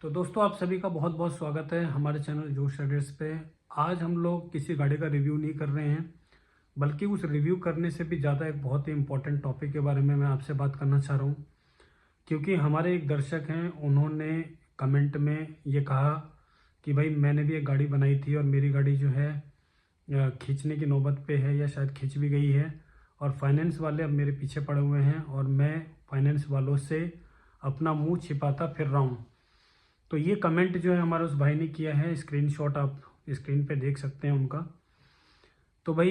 तो दोस्तों आप सभी का बहुत बहुत स्वागत है हमारे चैनल जोश ट्रेडर्स पे। आज हम लोग किसी गाड़ी का रिव्यू नहीं कर रहे हैं, बल्कि उस रिव्यू करने से भी ज़्यादा एक बहुत ही इंपॉर्टेंट टॉपिक के बारे में मैं आपसे बात करना चाह रहा हूँ। क्योंकि हमारे एक दर्शक हैं, उन्होंने कमेंट में ये कहा कि भाई मैंने भी एक गाड़ी बनाई थी और मेरी गाड़ी जो है खींचने की नौबत पे है या शायद खींच भी गई है, और फाइनेंस वाले अब मेरे पीछे पड़े हुए हैं और मैं फाइनेंस वालों से अपना मुंह छिपाता फिर रहा हूँ। तो ये कमेंट जो है हमारे उस भाई ने किया है, स्क्रीनशॉट आप स्क्रीन पे देख सकते हैं उनका। तो भाई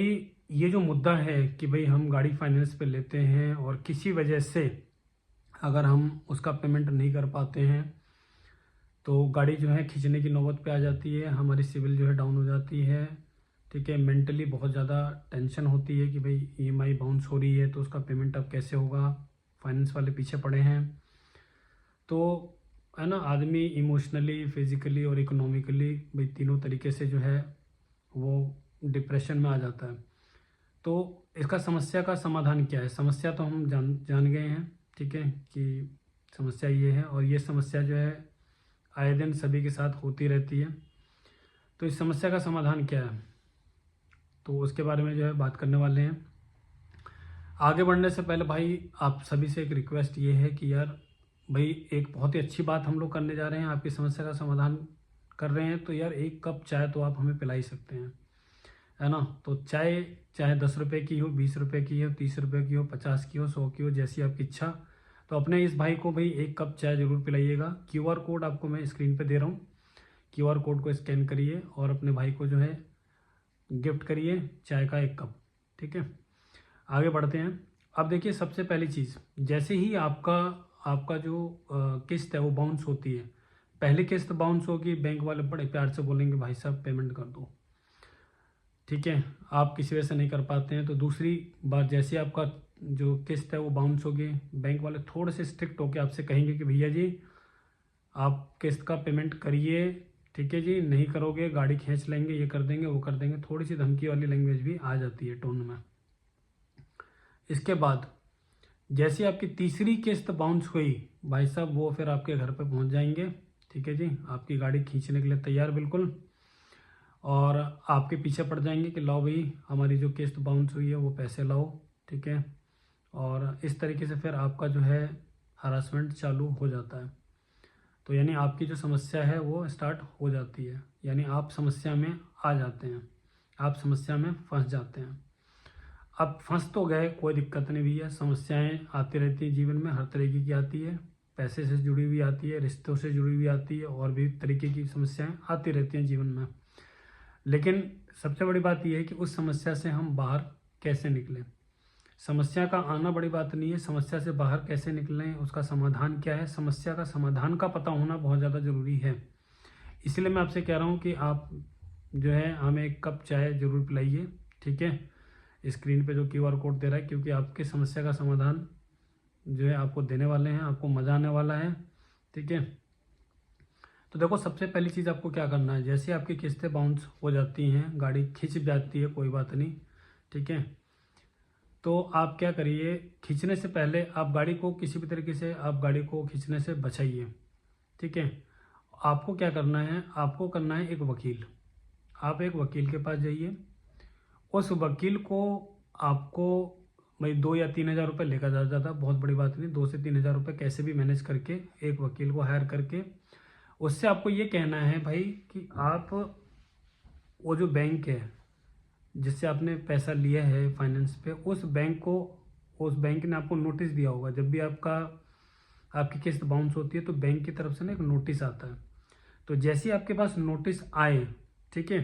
ये जो मुद्दा है कि भाई हम गाड़ी फाइनेंस पे लेते हैं और किसी वजह से अगर हम उसका पेमेंट नहीं कर पाते हैं तो गाड़ी जो है खींचने की नौबत पे आ जाती है, हमारी सिविल जो है डाउन हो जाती है। ठीक है, मेंटली बहुत ज़्यादा टेंशन होती है कि भाई ईएमआई बाउंस हो रही है तो उसका पेमेंट अब कैसे होगा, फाइनेंस वाले पीछे पड़े हैं। तो है ना, आदमी इमोशनली, फिजिकली और इकोनॉमिकली भाई तीनों तरीके से जो है वो डिप्रेशन में आ जाता है। तो इसका समस्या का समाधान क्या है? समस्या तो हम जान जान गए हैं, ठीक है, कि समस्या ये है और ये समस्या जो है आए दिन सभी के साथ होती रहती है। तो इस समस्या का समाधान क्या है, तो उसके बारे में जो है बात करने वाले हैं। आगे बढ़ने से पहले भाई आप सभी से एक रिक्वेस्ट ये है कि यार भाई एक बहुत ही अच्छी बात हम लोग करने जा रहे हैं, आपकी समस्या का समाधान कर रहे हैं, तो यार एक कप चाय तो आप हमें पिला ही सकते हैं, है ना। तो चाय चाहे 10 रुपये की हो, 20 रुपये की हो, 30 रुपये की हो, 50 की हो, 100 की हो, जैसी आपकी इच्छा। तो अपने इस भाई को भाई एक कप चाय जरूर पिलाइएगा। क्यूआर कोड आपको मैं स्क्रीन पे दे रहा हूँ, क्यूआर कोड को स्कैन करिए और अपने भाई को जो है गिफ्ट करिए चाय का एक कप। ठीक है, आगे बढ़ते हैं। अब देखिए, सबसे पहली चीज़, जैसे ही आपका आपका जो किस्त है वो बाउंस होती है, पहली किस्त बाउंस होगी, बैंक वाले बड़े प्यार से बोलेंगे भाई साहब पेमेंट कर दो। ठीक है, आप किसी वजह से नहीं कर पाते हैं तो दूसरी बार जैसे आपका जो किस्त है वो बाउंस होगी, बैंक वाले थोड़े से स्ट्रिक्ट होकर आपसे कहेंगे कि भैया जी आप किस्त का पेमेंट करिए, ठीक है जी, नहीं करोगे गाड़ी खींच लेंगे, ये कर देंगे वो कर देंगे। थोड़ी सी धमकी वाली लैंग्वेज भी आ जाती है टोन में। इसके बाद जैसे आपकी तीसरी किस्त बाउंस हुई, भाई साहब वो फिर आपके घर पे पहुंच जाएंगे, ठीक है जी, आपकी गाड़ी खींचने के लिए तैयार बिल्कुल, और आपके पीछे पड़ जाएंगे कि लाओ भाई हमारी जो किस्त बाउंस हुई है वो पैसे लाओ। ठीक है, और इस तरीके से फिर आपका जो है हरासमेंट चालू हो जाता है। तो यानी आपकी जो समस्या है वो स्टार्ट हो जाती है, यानी आप समस्या में आ जाते हैं, आप समस्या में फंस जाते हैं। अब फंस तो गए, कोई दिक्कत नहीं भैया, समस्याएं आती रहती है जीवन में, हर तरीके की आती है, पैसे से जुड़ी हुई आती है, रिश्तों से जुड़ी हुई आती है, और भी तरीके की समस्याएं आती रहती हैं जीवन में। लेकिन सबसे बड़ी बात यह है कि उस समस्या से हम बाहर कैसे निकलें। समस्या का आना बड़ी बात नहीं है, समस्या से बाहर कैसे निकलें, उसका समाधान क्या है, समस्या का समाधान का पता होना बहुत ज़्यादा ज़रूरी है। इसलिए मैं आपसे कह रहा हूँ कि आप जो है हमें एक कप चाय ज़रूर पिलाइए। ठीक है, स्क्रीन पे जो क्यूआर कोड दे रहा है, क्योंकि आपकी समस्या का समाधान जो है आपको देने वाले हैं, आपको मज़ा आने वाला है। ठीक है, तो देखो सबसे पहली चीज़ आपको क्या करना है, जैसे आपकी किस्तें बाउंस हो जाती हैं, गाड़ी खिंच जाती है, कोई बात नहीं, ठीक है, तो आप क्या करिए, खींचने से पहले आप गाड़ी को किसी भी तरीके से आप गाड़ी को खींचने से बचाइए। ठीक है, आपको क्या करना है, आपको करना है एक वकील। आप एक वकील के पास जाइए, उस वकील को आपको भाई 2 या 3 हज़ार रुपये लेकर जा जाता, बहुत बड़ी बात नहीं, 2 से 3 हज़ार रुपये कैसे भी मैनेज करके एक वकील को हायर करके उससे आपको ये कहना है भाई कि आप वो जो बैंक है जिससे आपने पैसा लिया है फाइनेंस पे, उस बैंक ने आपको नोटिस दिया होगा। जब भी आपकी किस्त बाउंस होती है तो बैंक की तरफ से ना एक नोटिस आता है। तो जैसे ही आपके पास नोटिस आए, ठीक है,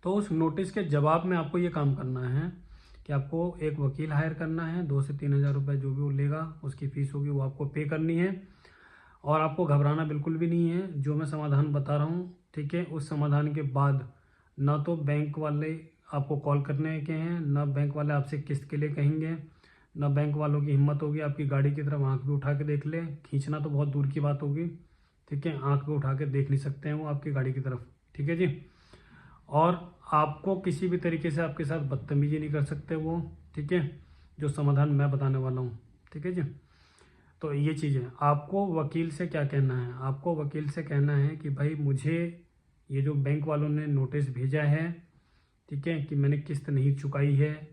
तो उस नोटिस के जवाब में आपको ये काम करना है कि आपको एक वकील हायर करना है, 2 से 3 हज़ार रुपये जो भी वो लेगा, उसकी फीस होगी वो आपको पे करनी है। और आपको घबराना बिल्कुल भी नहीं है, जो मैं समाधान बता रहा हूँ, ठीक है, उस समाधान के बाद ना तो बैंक वाले आपको कॉल करने के हैं, ना बैंक वाले आपसे किस्त के लिए कहेंगे, ना बैंक वालों की हिम्मत होगी आपकी गाड़ी की तरफ आंख भी उठा के देख ले, खींचना तो बहुत दूर की बात होगी, ठीक है, आंख भी उठा के देख नहीं सकते हैं वो आपकी गाड़ी की तरफ। ठीक है जी, और आपको किसी भी तरीके से आपके साथ बदतमीजी नहीं कर सकते वो। ठीक है, जो समाधान मैं बताने वाला हूँ, ठीक है जी। तो ये चीज़ है। आपको वकील से क्या कहना है, आपको वकील से कहना है कि भाई मुझे ये जो बैंक वालों ने नोटिस भेजा है, ठीक है, कि मैंने किस्त नहीं चुकाई है,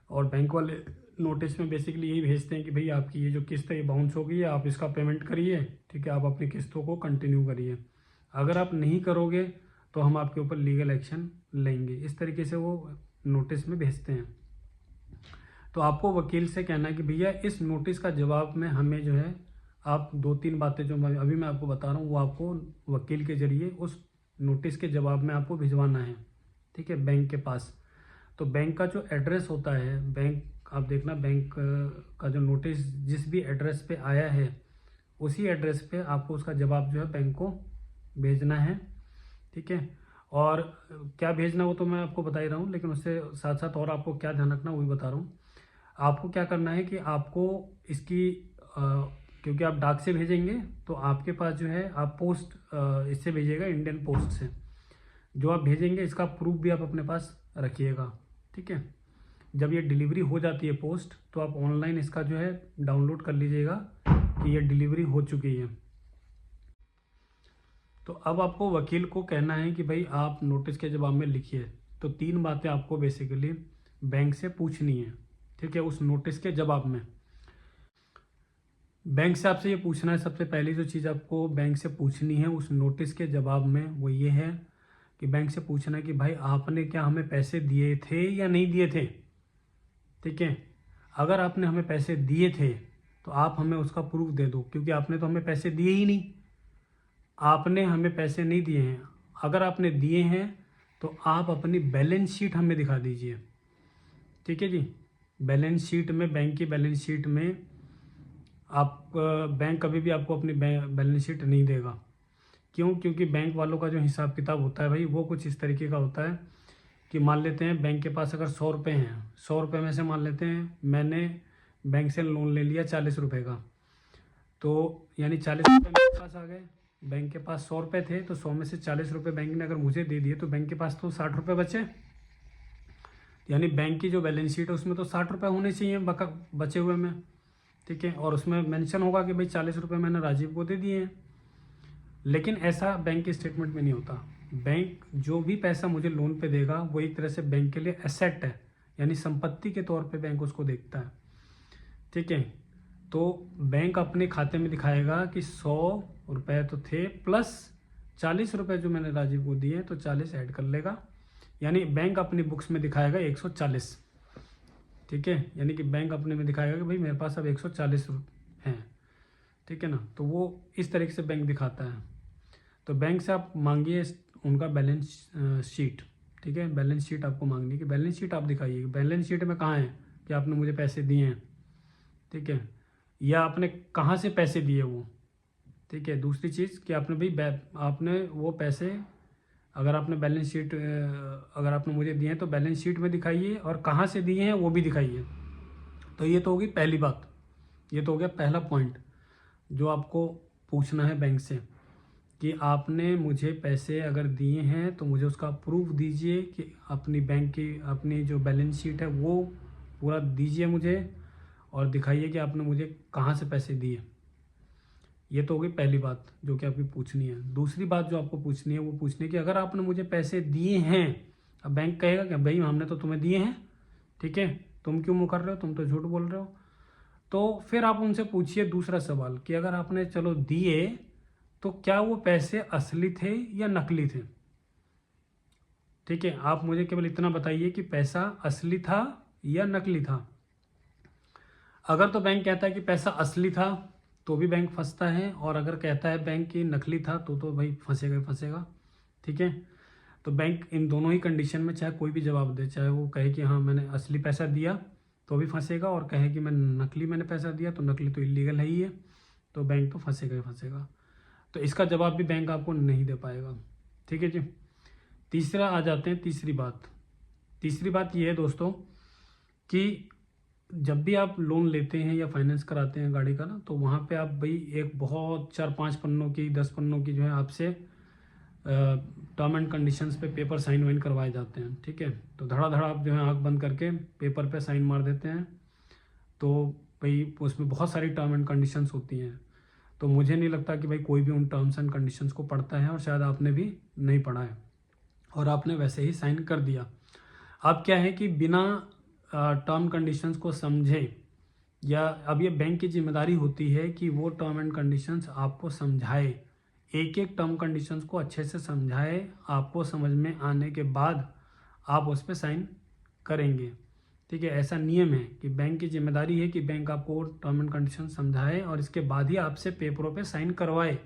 और बैंक वाले नोटिस में बेसिकली यही भेजते हैं कि भाई आपकी ये जो किस्त है ये बाउंस हो गई है, आप इसका पेमेंट करिए, ठीक है, आप अपनी किस्तों को कंटिन्यू करिए। अगर आप नहीं करोगे तो हम आपके ऊपर लीगल एक्शन लेंगे। इस तरीके से वो नोटिस में भेजते हैं। तो आपको वकील से कहना है कि भैया इस नोटिस का जवाब में हमें जो है आप 2-3 बातें जो अभी मैं आपको बता रहा हूँ वो आपको वकील के जरिए उस नोटिस के जवाब में आपको भिजवाना है, ठीक है, बैंक के पास। तो बैंक का जो एड्रेस होता है, बैंक आप देखना, बैंक का जो नोटिस जिस भी एड्रेस पे आया है उसी एड्रेस पे आपको उसका जवाब जो है बैंक को भेजना है, ठीक है। और क्या भेजना वो तो मैं आपको बता ही रहा हूँ, लेकिन उससे साथ साथ और आपको क्या ध्यान रखना वो भी बता रहा हूँ। आपको क्या करना है कि आपको इसकी क्योंकि आप डाक से भेजेंगे तो आपके पास जो है आप पोस्ट इससे भेजिएगा, इंडियन पोस्ट से जो आप भेजेंगे इसका प्रूफ भी आप अपने पास रखिएगा, ठीक है। जब ये डिलीवरी हो जाती है पोस्ट तो आप ऑनलाइन इसका जो है डाउनलोड कर लीजिएगा कि ये डिलीवरी हो चुकी है। तो अब आपको वकील को कहना है कि भाई आप नोटिस के जवाब में लिखिए। तो 3 बातें आपको बेसिकली बैंक से पूछनी है, ठीक है, उस नोटिस के जवाब में। बैंक से आपसे ये पूछना है, सबसे पहली जो चीज़ आपको बैंक से पूछनी है उस नोटिस के जवाब में वो ये है कि बैंक से पूछना है कि भाई आपने क्या हमें पैसे दिए थे या नहीं दिए थे, ठीक है। अगर आपने हमें पैसे दिए थे तो आप हमें उसका प्रूफ दे दो, क्योंकि आपने तो हमें पैसे दिए ही नहीं, आपने हमें पैसे नहीं दिए हैं। अगर आपने दिए हैं तो आप अपनी बैलेंस शीट हमें दिखा दीजिए, ठीक है जी। बैलेंस शीट में, बैंक की बैलेंस शीट में आप बैंक कभी भी आपको अपनी बैलेंस शीट नहीं देगा। क्यों? क्योंकि बैंक वालों का जो हिसाब किताब होता है भाई वो कुछ इस तरीके का होता है कि मान लेते हैं बैंक के पास अगर 100 रुपये हैं, 100 रुपये में से मान लेते हैं मैंने बैंक से लोन ले लिया 40 रुपये का, तो यानी 40 रुपये मेरे पास आ गए, बैंक के पास 100 रुपये थे, तो 100 में से 40 रुपये बैंक ने अगर मुझे दे दिए तो बैंक के पास तो 60 रुपये बचे। यानी बैंक की जो बैलेंस शीट है उसमें तो 60 रुपये होने चाहिए बचे हुए में, ठीक है। और उसमें मेंशन होगा कि भाई 40 रुपये मैंने राजीव को दे दिए हैं। लेकिन ऐसा बैंक के स्टेटमेंट में नहीं होता। बैंक जो भी पैसा मुझे लोन पे देगा वो एक तरह से बैंक के लिए एसेट है, यानी संपत्ति के तौर पे बैंक उसको देखता है, ठीक है। तो बैंक अपने खाते में दिखाएगा कि 100 रुपये तो थे प्लस 40 रुपये जो मैंने राजीव को दिए तो 40 ऐड कर लेगा, यानी बैंक अपनी बुक्स में दिखाएगा 140, ठीक है। यानी कि बैंक अपने में दिखाएगा कि भाई मेरे पास अब 140 हैं, ठीक है ना। तो वो इस तरीके से बैंक दिखाता है। तो बैंक से आप मांगिए उनका बैलेंस शीट, ठीक है। बैलेंस शीट आपको मांगनी है कि बैलेंस शीट आप दिखाइए, बैलेंस शीट में कहाँ है कि आपने मुझे पैसे दिए हैं, ठीक है, या आपने कहाँ से पैसे दिए वो, ठीक है। दूसरी चीज़ कि आपने भाई आपने वो पैसे अगर आपने बैलेंस शीट अगर आपने मुझे दिए हैं तो बैलेंस शीट में दिखाइए, और कहाँ से दिए हैं वो भी दिखाइए। तो ये तो होगी पहली बात, ये तो हो गया पहला पॉइंट जो आपको पूछना है बैंक से कि आपने मुझे पैसे अगर दिए हैं तो मुझे उसका प्रूफ दीजिए कि अपनी बैंक की अपनी जो बैलेंस शीट है वो पूरा दीजिए मुझे, और दिखाइए कि आपने मुझे कहाँ से पैसे दिए। ये तो होगी पहली बात जो कि आपकी पूछनी है। दूसरी बात जो आपको पूछनी है वो पूछनी है कि अगर आपने मुझे पैसे दिए हैं, अब बैंक कहेगा कि भाई हमने तो तुम्हें दिए हैं, ठीक है, तुम क्यों मुकर रहे हो, तुम तो झूठ बोल रहे हो। तो फिर आप उनसे पूछिए दूसरा सवाल कि अगर आपने चलो दिए तो क्या वो पैसे असली थे या नकली थे, ठीक है। आप मुझे केवल इतना बताइए कि पैसा असली था या नकली था। अगर तो बैंक कहता है कि पैसा असली था तो भी बैंक फंसता है, और अगर कहता है बैंक की नकली था तो भाई फंसेगा ही फंसेगा, ठीक है। तो बैंक इन दोनों ही कंडीशन में चाहे कोई भी जवाब दे, चाहे वो कहे कि हाँ मैंने असली पैसा दिया तो भी फंसेगा, और कहे कि मैंने पैसा दिया तो नकली तो इलीगल है ही है, तो बैंक तो फंसेगा ही फंसेगा। तो इसका जवाब भी बैंक आपको नहीं दे पाएगा, ठीक है जी। तीसरा आ जाते हैं तीसरी बात ये है दोस्तों कि जब भी आप लोन लेते हैं या फाइनेंस कराते हैं गाड़ी का ना, तो वहाँ पे आप भाई एक बहुत 4-5 पन्नों की 10 पन्नों की जो है आपसे टर्म एंड कंडीशंस पे पेपर साइन वाइन करवाए जाते हैं, ठीक है। तो धड़ाधड़ आप जो है आंख बंद करके पेपर पे साइन मार देते हैं। तो भाई उसमें बहुत सारी टर्म एंड कंडीशंस होती हैं, तो मुझे नहीं लगता कि भाई कोई भी उन टर्म्स एंड कंडीशंस को पढ़ता है, और शायद आपने भी नहीं पढ़ा है और आपने वैसे ही साइन कर दिया। अब क्या है कि बिना टर्म कंडीशंस को समझे, या अब ये बैंक की जिम्मेदारी होती है कि वो टर्म एंड कंडीशंस आपको समझाए, एक एक टर्म कंडीशंस को अच्छे से समझाए, आपको समझ में आने के बाद आप उस पर साइन करेंगे। ठीक है, ऐसा नियम है कि बैंक की जिम्मेदारी है कि बैंक आपको टर्म एंड कंडीशन समझाए और इसके बाद ही आपसे पेपरों पे साइन करवाए।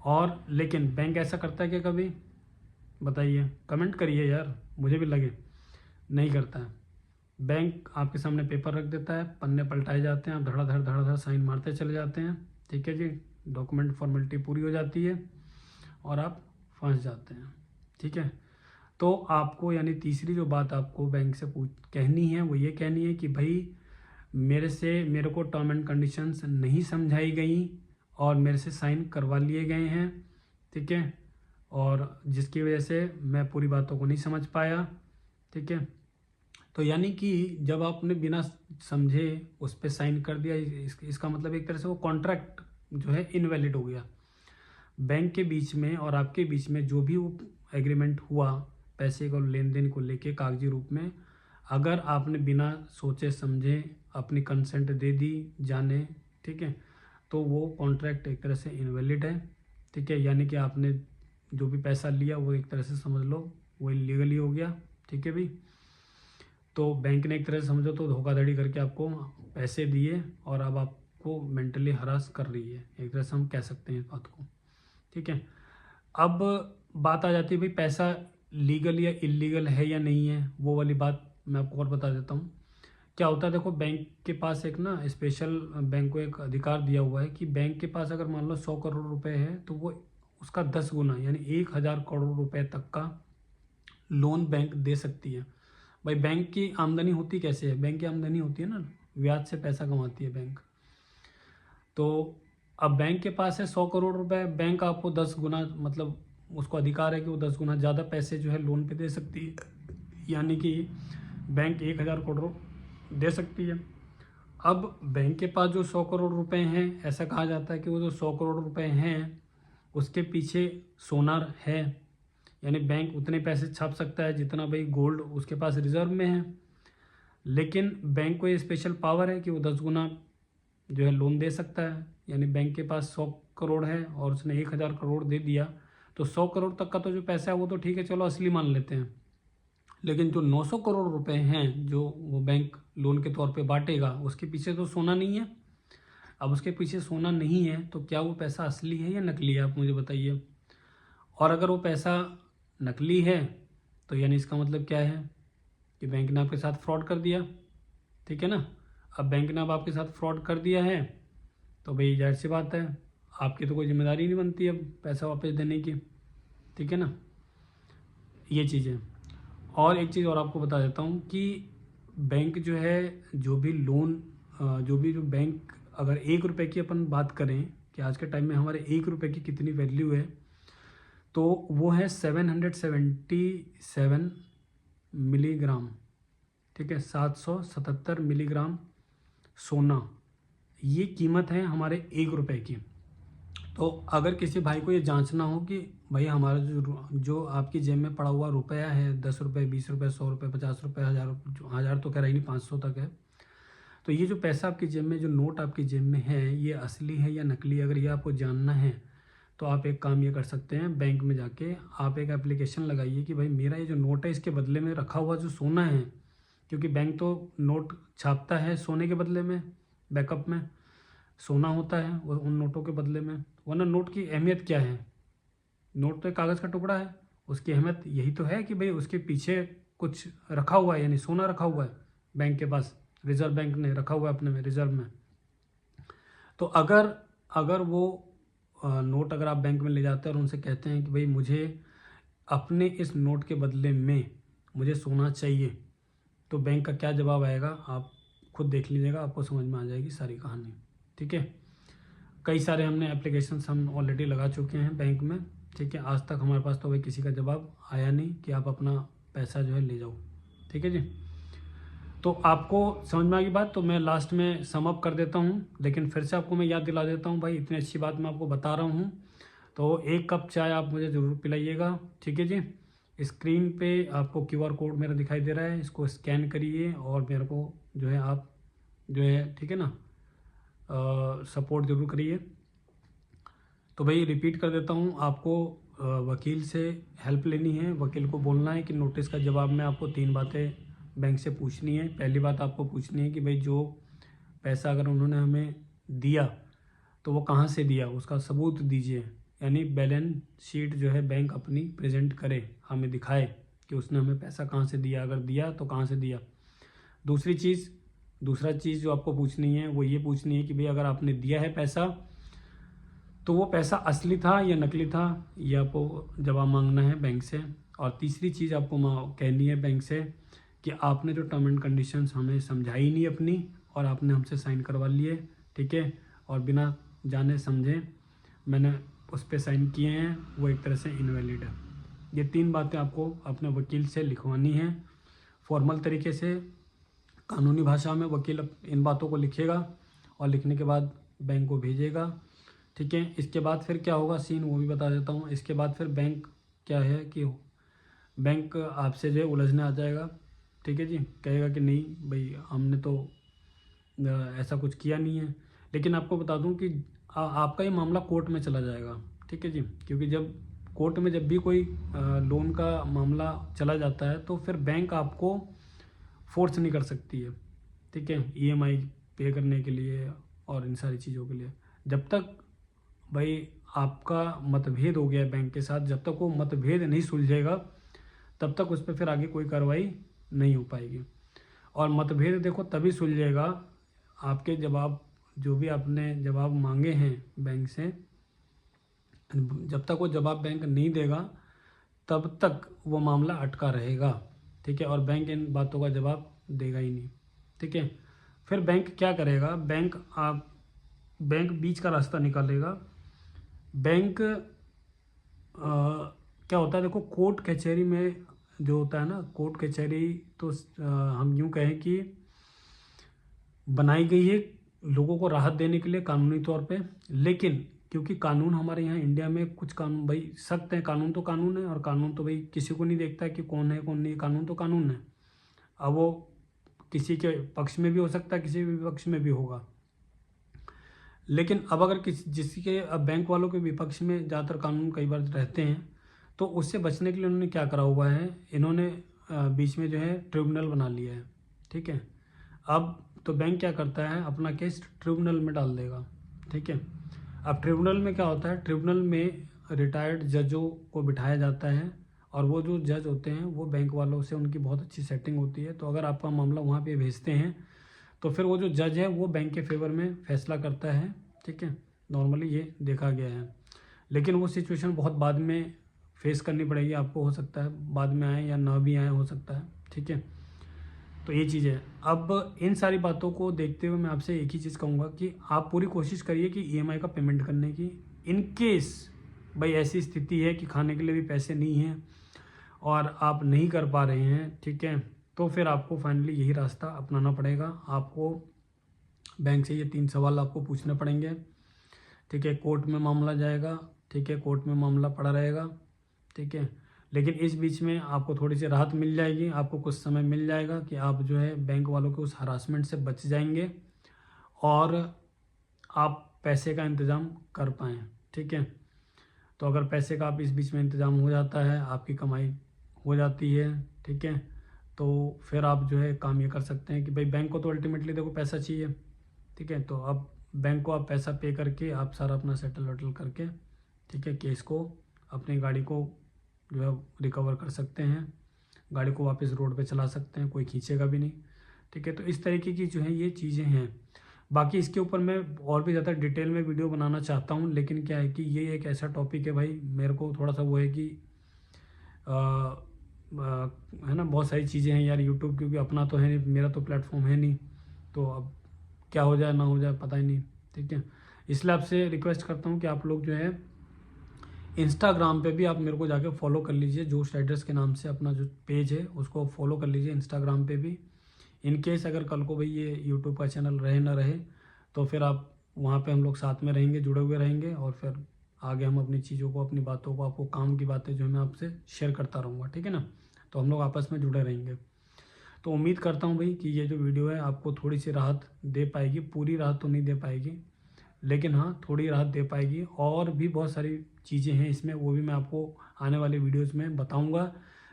और लेकिन बैंक ऐसा करता है कि कभी, बताइए, कमेंट करिए यार, मुझे भी लगे, नहीं करता है। बैंक आपके सामने पेपर रख देता है, पन्ने पलटाए जाते हैं, आप धड़ाधड़ साइन मारते चले जाते हैं। ठीक है जी, डॉक्यूमेंट फॉर्मेलिटी पूरी हो जाती है और आप फंस जाते हैं। ठीक है, तो आपको यानी तीसरी जो बात आपको बैंक से कहनी है वो ये कहनी है कि भाई मेरे को टर्म एंड कंडीशंस नहीं समझाई गई और मेरे से साइन करवा लिए गए हैं। ठीक है, और जिसकी वजह से मैं पूरी बातों को नहीं समझ पाया। ठीक है, तो यानी कि जब आपने बिना समझे उस पर साइन कर दिया, इसका मतलब एक तरह से वो कॉन्ट्रैक्ट जो है इनवैलिड हो गया। बैंक के बीच में और आपके बीच में जो भी वो एग्रीमेंट हुआ पैसे को लेन देन को लेके कागजी रूप में, अगर आपने बिना सोचे समझे अपनी कंसेंट दे दी जाने, ठीक है, तो वो कॉन्ट्रैक्ट एक तरह से इनवैलिड है। ठीक है, यानी कि आपने जो भी पैसा लिया वो एक तरह से समझ लो वो इलीगली हो गया। ठीक है भाई, तो बैंक ने एक तरह से समझो तो धोखाधड़ी करके आपको पैसे दिए और अब आपको मेंटली हरास कर रही है, एक तरह से हम कह सकते हैं इस बात को। ठीक है, अब बात आ जाती है भाई पैसा लीगल या इलीगल है या नहीं है, वो वाली बात मैं आपको और बता देता हूँ। क्या होता है, देखो बैंक के पास एक ना स्पेशल, बैंक को एक अधिकार दिया हुआ है कि बैंक के पास अगर मान लो 100 करोड़ रुपए है तो वो उसका 10 गुना यानी 1000 करोड़ रुपए तक का लोन बैंक दे सकती है। भाई बैंक की आमदनी होती कैसे है, बैंक की आमदनी होती है ना ब्याज से पैसा कमाती है बैंक। तो अब बैंक के पास है 100 करोड़ रुपए, बैंक आपको 10 गुना, मतलब उसको अधिकार है कि वो 10 गुना ज़्यादा पैसे जो है लोन पे दे सकती है, यानी कि बैंक 1000 करोड़ दे सकती है। अब बैंक के पास जो 100 करोड़ रुपए हैं, ऐसा कहा जाता है कि वो जो 100 करोड़ रुपए हैं उसके पीछे सोना है, यानी बैंक उतने पैसे छाप सकता है जितना भाई गोल्ड उसके पास रिजर्व में है। लेकिन बैंक को ये स्पेशल पावर है कि वो 10 गुना जो है लोन दे सकता है, यानी बैंक के पास 100 करोड़ है और उसने 1000 करोड़ दे दिया, तो 100 करोड़ तक का तो जो पैसा है वो तो ठीक है, चलो असली मान लेते हैं। लेकिन जो 900 करोड़ रुपए हैं जो वो बैंक लोन के तौर पे बांटेगा, उसके पीछे तो सोना नहीं है। अब उसके पीछे सोना नहीं है तो क्या वो पैसा असली है या नकली है, आप मुझे बताइए। और अगर वो पैसा नकली है तो यानी इसका मतलब क्या है कि बैंक ने आपके साथ फ्रॉड कर दिया। ठीक है ना, अब बैंक ने अब आपके साथ फ्रॉड कर दिया है तो भाई जाहिर सी बात है आपकी तो कोई जिम्मेदारी नहीं बनती अब पैसा वापस देने की। ठीक है ना, ये चीज़ें। और एक चीज़ और आपको बता देता हूँ कि बैंक जो है जो भी लोन, जो बैंक, अगर 1 रुपये की अपन बात करें कि आज के टाइम में हमारे 1 रुपये की कितनी वैल्यू है, तो वो है 777 मिलीग्राम। ठीक है, 777 मिलीग्राम सोना, ये कीमत है हमारे 1 रुपये की। तो अगर किसी भाई को ये जांचना हो कि भाई हमारा जो आपकी जेब में पड़ा हुआ रुपया है, 10 रुपये, 20 रुपये, 100 रुपये, 50 रुपये, 1000 तो कह रहा ही नहीं, 500 तक है, तो ये जो पैसा आपकी जेब में, जो नोट आपकी जेब में है, ये असली है या नकली, अगर ये आपको जानना है तो आप एक काम ये कर सकते हैं, बैंक में जाके आप एक एप्लीकेशन लगाइए कि भाई मेरा ये जो नोट है इसके बदले में रखा हुआ जो सोना है, क्योंकि बैंक तो नोट छापता है सोने के बदले में, बैकअप में सोना होता है वो उन नोटों के बदले में, वरना नोट की अहमियत क्या है, नोट तो एक कागज़ का टुकड़ा है, उसकी अहमियत यही तो है कि भाई उसके पीछे कुछ रखा हुआ है, यानी सोना रखा हुआ है बैंक के पास, रिजर्व बैंक ने रखा हुआ है अपने में, रिजर्व में। तो अगर वो नोट अगर आप बैंक में ले जाते हैं और उनसे कहते हैं कि भाई मुझे अपने इस नोट के बदले में मुझे सोना चाहिए, तो बैंक का क्या जवाब आएगा आप खुद देख लीजिएगा, आपको समझ में आ जाएगी सारी कहानी। ठीक है, कई सारे हमने एप्लीकेशंस हम ऑलरेडी लगा चुके हैं बैंक में। ठीक है, आज तक हमारे पास तो भाई किसी का जवाब आया नहीं कि आप अपना पैसा जो है ले जाओ। ठीक है जी, तो आपको समझ में आ गई बात। तो मैं लास्ट में सम अप कर देता हूँ, लेकिन फिर से आपको मैं याद दिला देता हूँ भाई, इतनी अच्छी बात मैं आपको बता रहा हूँ तो 1 कप चाय आप मुझे ज़रूर पिलाइएगा, ठीक है जी। स्क्रीन पे आपको QR कोड मेरा दिखाई दे रहा है, इसको स्कैन करिए और मेरे को जो है आप जो है, ठीक है ना, सपोर्ट ज़रूर करिए। तो भाई रिपीट कर देता हूँ, आपको वकील से हेल्प लेनी है। वकील को बोलना है कि नोटिस का जवाब में आपको 3 बातें बैंक से पूछनी है। पहली बात आपको पूछनी है कि भाई जो पैसा अगर उन्होंने हमें दिया तो वो कहाँ से दिया, उसका सबूत दीजिए। यानी बैलेंस शीट जो है बैंक अपनी प्रेजेंट करे, हमें दिखाए कि उसने हमें पैसा कहाँ से दिया, अगर दिया तो कहाँ से दिया। दूसरा चीज़ जो आपको पूछनी है वो ये पूछनी है कि भाई अगर आपने दिया है पैसा तो वो पैसा असली था या नकली था, ये आपको जवाब मांगना है बैंक से। और तीसरी चीज़ आपको कहनी है बैंक से कि आपने जो टर्म एंड कंडीशंस हमें समझाई नहीं अपनी, और आपने हमसे साइन करवा लिए, ठीक है, और बिना जाने समझे मैंने उस पर साइन किए हैं, वो एक तरह से इनवैलिड है। ये 3 बातें आपको अपने वकील से लिखवानी है फॉर्मल तरीके से, कानूनी भाषा में। वकील इन बातों को लिखेगा और लिखने के बाद बैंक को भेजेगा, ठीक है। इसके बाद फिर क्या होगा सीन वो भी बता देता हूँ। इसके बाद फिर बैंक क्या है कि बैंक आपसे जो है उलझने आ जाएगा, ठीक है जी। कहेगा कि नहीं भाई हमने तो ऐसा कुछ किया नहीं है। लेकिन आपको बता दूं कि आपका ये मामला कोर्ट में चला जाएगा, ठीक है जी। क्योंकि जब कोर्ट में जब भी कोई लोन का मामला चला जाता है तो फिर बैंक आपको फोर्स नहीं कर सकती है, ठीक है, EMI पे करने के लिए और इन सारी चीज़ों के लिए। जब तक भाई आपका मतभेद हो गया बैंक के साथ, जब तक वो मतभेद नहीं सुलझेगा तब तक उस पर फिर आगे कोई कार्रवाई नहीं हो पाएगी। और मतभेद देखो तभी सुलझेगा, आपके जवाब जो भी आपने जवाब मांगे हैं बैंक से, जब तक वो जवाब बैंक नहीं देगा तब तक वो मामला अटका रहेगा, ठीक है। और बैंक इन बातों का जवाब देगा ही नहीं, ठीक है। फिर बैंक क्या करेगा, बैंक बीच का रास्ता निकालेगा। बैंक क्या होता है देखो, कोर्ट कचहरी में जो होता है ना, कोर्ट कचहरी तो हम यूँ कहें कि बनाई गई है लोगों को राहत देने के लिए कानूनी तौर पे। लेकिन क्योंकि कानून हमारे यहाँ इंडिया में कुछ कानून भाई सख्त है, कानून तो कानून है, और कानून तो भाई किसी को नहीं देखता कि कौन है कौन नहीं, कानून तो कानून है। अब वो किसी के पक्ष में भी हो सकता है, किसी भी पक्ष में भी होगा। लेकिन अब अगर जिसके अब बैंक वालों के विपक्ष में ज़्यादातर कानून कई बार रहते हैं, तो उससे बचने के लिए उन्होंने क्या करा हुआ है, इन्होंने बीच में जो है ट्रिब्यूनल बना लिया है, ठीक है। अब तो बैंक क्या करता है, अपना केस ट्रिब्यूनल में डाल देगा, ठीक है। अब ट्रिब्यूनल में क्या होता है, ट्रिब्यूनल में रिटायर्ड जजों को बिठाया जाता है, और वो जो जज होते हैं वो बैंक वालों से उनकी बहुत अच्छी सेटिंग होती है। तो अगर आपका मामला वहाँ पे भेजते हैं तो फिर वो जो जज है वो बैंक के फेवर में फैसला करता है, ठीक है। नॉर्मली ये देखा गया है। लेकिन वो सिचुएशन बहुत बाद में फेस करनी पड़ेगी आपको, हो सकता है बाद में आए या ना भी आए, हो सकता है, ठीक है। तो ये चीज़ है। अब इन सारी बातों को देखते हुए मैं आपसे एक ही चीज़ कहूँगा कि आप पूरी कोशिश करिए कि EMI का पेमेंट करने की। इन केस भाई ऐसी स्थिति है कि खाने के लिए भी पैसे नहीं हैं और आप नहीं कर पा रहे हैं, ठीक है, तो फिर आपको फाइनली यही रास्ता अपनाना पड़ेगा। आपको बैंक से ये 3 सवाल आपको पूछने पड़ेंगे, ठीक है। कोर्ट में मामला जाएगा, ठीक है, कोर्ट में मामला पड़ा रहेगा, ठीक है। लेकिन इस बीच में आपको थोड़ी सी राहत मिल जाएगी, आपको कुछ समय मिल जाएगा कि आप जो है बैंक वालों के उस हरासमेंट से बच जाएंगे और आप पैसे का इंतज़ाम कर पाएँ, ठीक है। तो अगर पैसे का आप इस बीच में इंतज़ाम हो जाता है, आपकी कमाई हो जाती है, ठीक है, तो फिर आप जो है काम ये कर सकते हैं कि भाई बैंक को तो अल्टीमेटली देखो पैसा चाहिए, ठीक है। तो अब बैंक को आप पैसा पे करके आप सारा अपना सेटल वेटल करके, ठीक है, केस को अपनी गाड़ी को जो है रिकवर कर सकते हैं, गाड़ी को वापस रोड पे चला सकते हैं, कोई खींचेगा भी नहीं, ठीक है। तो इस तरीके की जो है ये चीज़ें हैं। बाकी इसके ऊपर मैं और भी ज़्यादा डिटेल में वीडियो बनाना चाहता हूँ, लेकिन क्या है कि ये एक ऐसा टॉपिक है भाई, मेरे को थोड़ा सा वो है कि है ना, बहुत सारी चीज़ें हैं यार यूट्यूब, क्योंकि अपना तो है नहीं, मेरा तो प्लेटफॉर्म है नहीं, तो अब क्या हो जाए ना हो जाए पता ही नहीं, ठीक है। इसलिए आपसे रिक्वेस्ट करता हूँ कि आप लोग जो है इंस्टाग्राम पे भी आप मेरे को जाके फॉलो कर लीजिए, जोश राइडर्स के नाम से अपना जो पेज है उसको फॉलो कर लीजिए इंस्टाग्राम पे भी। इन केस अगर कल को भाई ये यूट्यूब का चैनल रहे ना रहे तो फिर आप वहाँ पे हम लोग साथ में रहेंगे, जुड़े हुए रहेंगे, और फिर आगे हम अपनी चीज़ों को, अपनी बातों को, आपको काम की बातें जो है मैं आपसे शेयर करता रहूँगा, ठीक है ना। तो हम लोग आपस में जुड़े रहेंगे। तो उम्मीद करता हूँ भाई कि ये जो वीडियो है आपको थोड़ी सी राहत दे पाएगी। पूरी राहत तो नहीं दे पाएगी, लेकिन हाँ थोड़ी राहत दे पाएगी। और भी बहुत सारी चीज़ें हैं इसमें, वो भी मैं आपको आने वाले वीडियोज़ में बताऊँगा।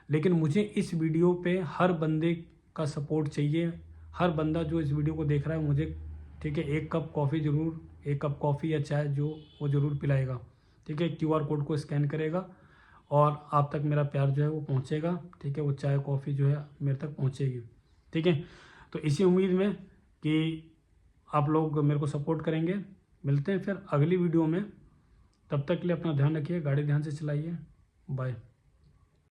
लेकिन मुझे इस वीडियो पे हर बंदे का सपोर्ट चाहिए। हर बंदा जो इस वीडियो को देख रहा है मुझे, ठीक है, एक कप कॉफ़ी या चाय जो वो ज़रूर पिलाएगा, ठीक है। QR कोड को स्कैन करेगा और आप तक मेरा प्यार जो है वो पहुंचेगा, ठीक है। वो चाय कॉफ़ी जो है मेरे तक पहुंचेगी, ठीक है। तो इसी उम्मीद में कि आप लोग मेरे को सपोर्ट करेंगे। मिलते हैं फिर अगली वीडियो में। तब तक के लिए अपना ध्यान रखिए, गाड़ी ध्यान से चलाइए। बाय।